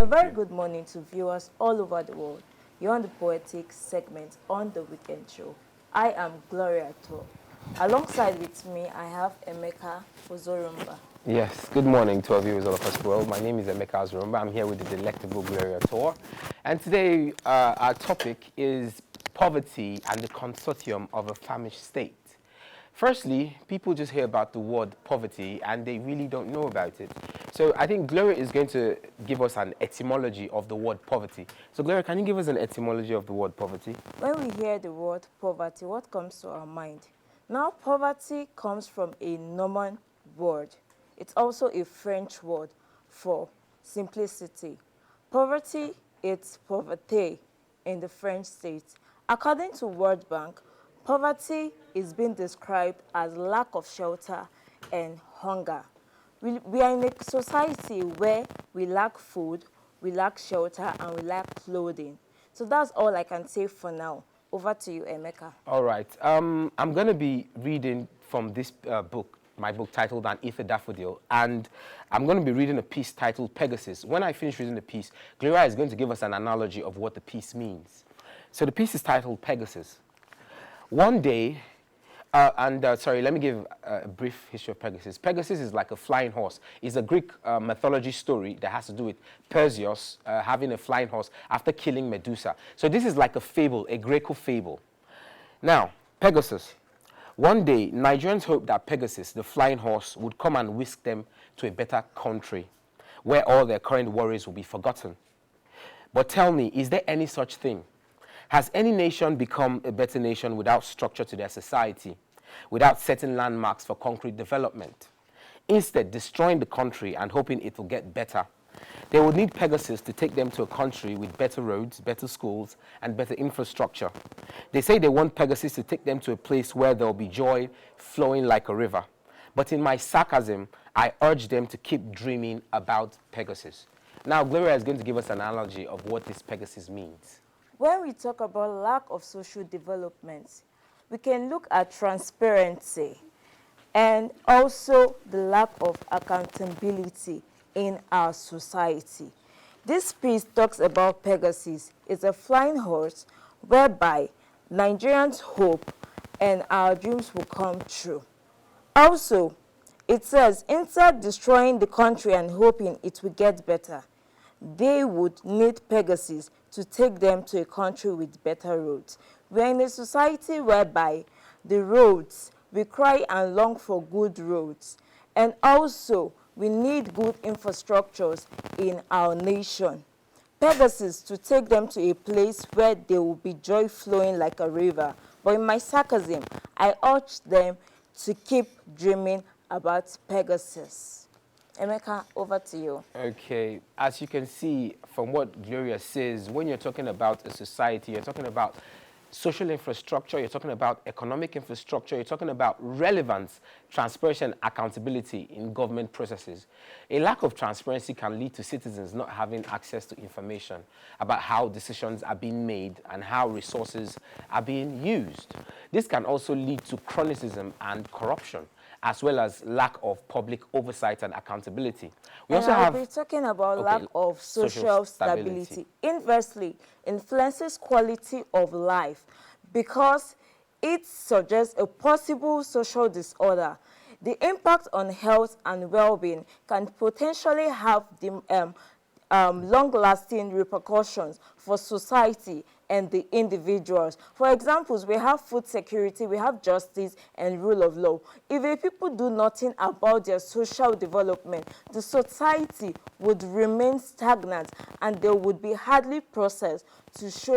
A very good morning to viewers all over the world. You're on the Poetic segment on the Weekend Show. I am Gloria. Alongside with me, I have Emeka Ozorumba. Yes, good morning to our viewers all across the world. My name is Emeka Ozorumba. I'm here with the delectable Gloria Tour. And today, our topic is poverty and the consortium of a famished state. Firstly, people just hear about the word poverty and they really don't know about it. So I think Gloria is going to give us an etymology of the word poverty. So Gloria, can you give us an etymology of the word poverty? When we hear the word poverty, what comes to our mind? Now, poverty comes from a Norman word. It's also a French word for simplicity. Poverty, it's pauvreté in the French states. According to World Bank, poverty is being described as lack of shelter and hunger. We are in a society where we lack food, we lack shelter, and we lack clothing. So that's all I can say for now. Over to you, Emeka. All right. I'm going to be reading from this book, my book titled An Ether Daffodil, and I'm going to be reading a piece titled Pegasus. When I finish reading the piece, Gloria is going to give us an analogy of what the piece means. So the piece is titled Pegasus. One day, sorry, let me give a brief history of Pegasus. Pegasus is like a flying horse. It's a Greek mythology story that has to do with Perseus having a flying horse after killing Medusa. So this is like a fable, a Greco fable. Now, Pegasus. One day, Nigerians hoped that Pegasus, the flying horse, would come and whisk them to a better country where all their current worries will be forgotten. But tell me, is there any such thing? Has any nation become a better nation without structure to their society, without setting landmarks for concrete development? Instead, destroying the country and hoping it will get better. They would need Pegasus to take them to a country with better roads, better schools, and better infrastructure. They say they want Pegasus to take them to a place where there will be joy flowing like a river. But in my sarcasm, I urge them to keep dreaming about Pegasus. Now, Gloria is going to give us an analogy of what this Pegasus means. When we talk about lack of social development, we can look at transparency and also the lack of accountability in our society. This piece talks about Pegasus. It's a flying horse whereby Nigerians hope and our dreams will come true. Also, it says, instead destroying the country and hoping it will get better, they would need Pegasus to take them to a country with better roads. We're in a society whereby the roads, we cry and long for good roads. And also, we need good infrastructures in our nation. Pegasus to take them to a place where there will be joy flowing like a river. But in my sarcasm, I urge them to keep dreaming about Pegasus. Emeka, over to you. Okay, as you can see from what Gloria says, when you're talking about a society, you're talking about social infrastructure, you're talking about economic infrastructure, you're talking about relevance, transparency, and accountability in government processes. A lack of transparency can lead to citizens not having access to information about how decisions are being made and how resources are being used. This can also lead to chronicism and corruption, as well as lack of public oversight and accountability. We also have... We're talking about lack of social stability. Inversely, influences quality of life because it suggests a possible social disorder. The impact on health and well-being can potentially have the long-lasting repercussions for society and the individuals. For examples, we have food security, we have justice and rule of law. If the people do nothing about their social development, the society would remain stagnant and there would be hardly process to show